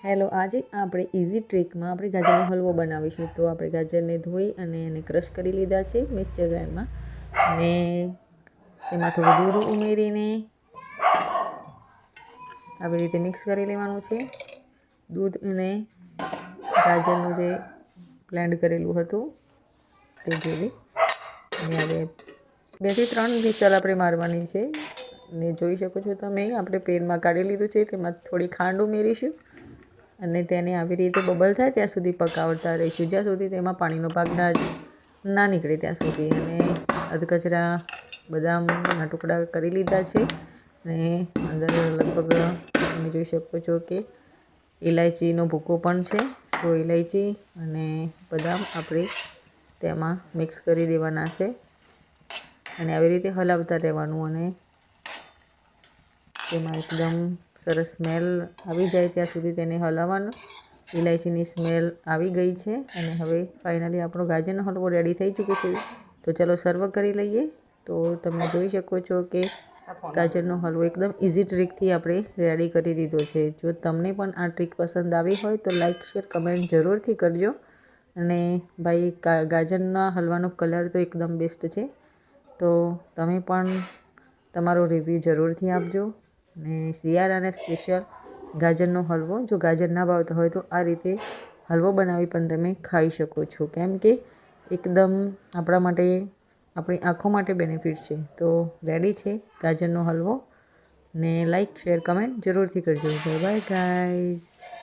Hello, આજે આપણે easy ટ્રીકમાં આપણે ગાજરનો હલવો બનાવીશું. તો આપણે ગાજરને ધોઈ અને એને ક્રશ કરી લીધા છે મિક્સર ગ્રાઇન્ડરમાં, અને તેમાં થોડું દૂધ ઉમેરીને આવી રીતે મિક્સ કરી લેવાનું છે. દૂધ અને ગાજરનું જે બ્લેન્ડ કરેલું હતું તે જોઈ, અને હવે 2 થી 3 વિસલ આપણે મારવાની છે. ને જોઈ શકો છો તમે, આપણે પેનમાં કાઢી લીધું છે. તેમાં થોડી ખાંડ ઉમેરીશું અને તેને આવી રીતે બબલ થાય ત્યાં સુધી પકાવતા રહીશું, જ્યાં સુધી તેમાં પાણીનો ભાગ ના નીકળે ત્યાં સુધી. અને અધકચરા બદામના ટુકડા કરી લીધા છે, અને અંદર લગભગ તમે જોઈ શકો છો કે ઇલાયચીનો ભૂકો પણ છે. તો ઇલાયચી અને બદામ આપણે તેમાં મિક્સ કરી દેવાના છે, અને આવી રીતે હલાવતા રહેવાનું. અને તેમાં એકદમ સરસ સ્મેલ આવી જાય ત્યાં સુધી તેને હલાવવાનું. ઇલાયચીની સ્મેલ આવી ગઈ છે, અને હવે ફાઇનલી આપણો ગાજરનો હલવો રેડી થઈ ચૂક્યો છે. તો ચલો સર્વ કરી લઈએ. તો તમે જોઈ શકો છો કે ગાજરનો હલવો એકદમ ઇઝી ટ્રીકથી આપણે રેડી કરી દીધો છે. જો તમને પણ આ ટ્રીક પસંદ આવી હોય તો લાઇક, શેર, કમેન્ટ જરૂરથી કરજો. અને ભાઈ, ગાજરના હલવાનો કલર તો એકદમ બેસ્ટ છે. તો તમે પણ તમારો રિવ્યૂ જરૂરથી આપજો. અને શિયાળાને સ્પેશિયલ ગાજરનો હલવો, જો ગાજર ના ભાવતા હોય તો આ રીતે હલવો બનાવી પણ તમે ખાઈ શકો છો, કેમ કે એકદમ આપણા માટે, આપણી આંખો માટે બેનિફિટ છે. તો રેડી છે ગાજરનો હલવો. ને લાઇક, શેર, કમેન્ટ જરૂરથી કરજો. Bye bye guys.